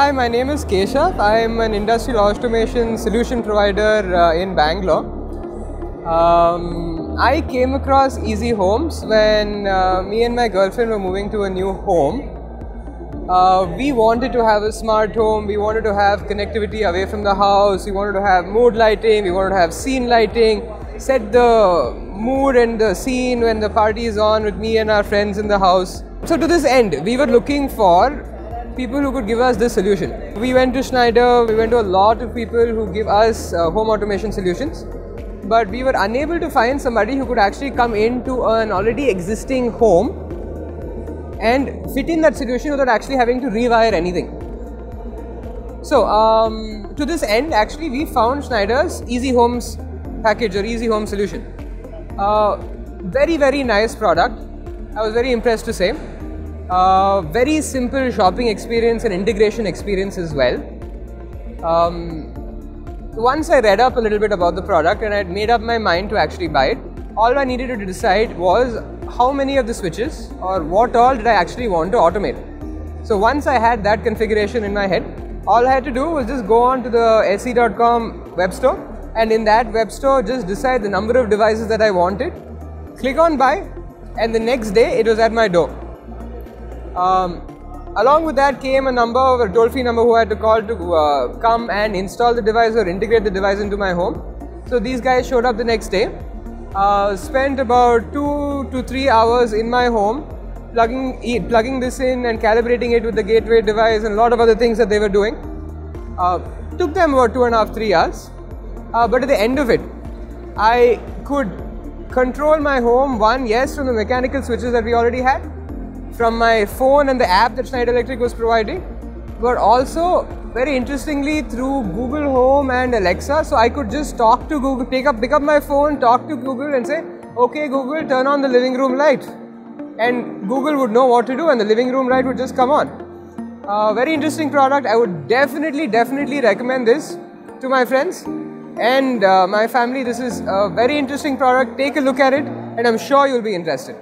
Hi, my name is Keshav. I am an industrial automation solution provider in Bangalore. I came across Easy Homes when me and my girlfriend were moving to a new home. We wanted to have a smart home, we wanted to have connectivity away from the house, we wanted to have mood lighting, we wanted to have scene lighting, set the mood and the scene when the party is on with me and our friends in the house. So to this end, we were looking for people who could give us this solution. We went to Schneider, we went to a lot of people who give us home automation solutions, but we were unable to find somebody who could actually come into an already existing home and fit in that solution without actually having to rewire anything. So to this end, actually we found Schneider's Easy Homes package or Easy Home solution. Very nice product. I was very impressed to say. Very simple shopping experience and integration experience as well. Once I read up a little bit about the product and I had made up my mind to actually buy it, all I needed to decide was how many of the switches or what all did I actually want to automate. So once I had that configuration in my head, all I had to do was just go on to the se.com web store, and in that web store just decide the number of devices that I wanted, click on buy, and the next day it was at my door. Along with that came a toll-free number who I had to call to come and install the device or integrate the device into my home. So these guys showed up the next day. Spent about 2 to 3 hours in my home plugging this in and calibrating it with the gateway device and a lot of other things that they were doing. Took them about 2.5 to 3 hours, but at the end of it I could control my home, from the mechanical switches that we already had, from my phone and the app that Schneider Electric was providing, but also very interestingly through Google Home and Alexa. So I could just talk to Google, pick up my phone, talk to Google and say, okay Google, turn on the living room light, and Google would know what to do and the living room light would just come on. Very interesting product. I would definitely recommend this to my friends and my family. This is a very interesting product. Take a look at it and I'm sure you'll be interested.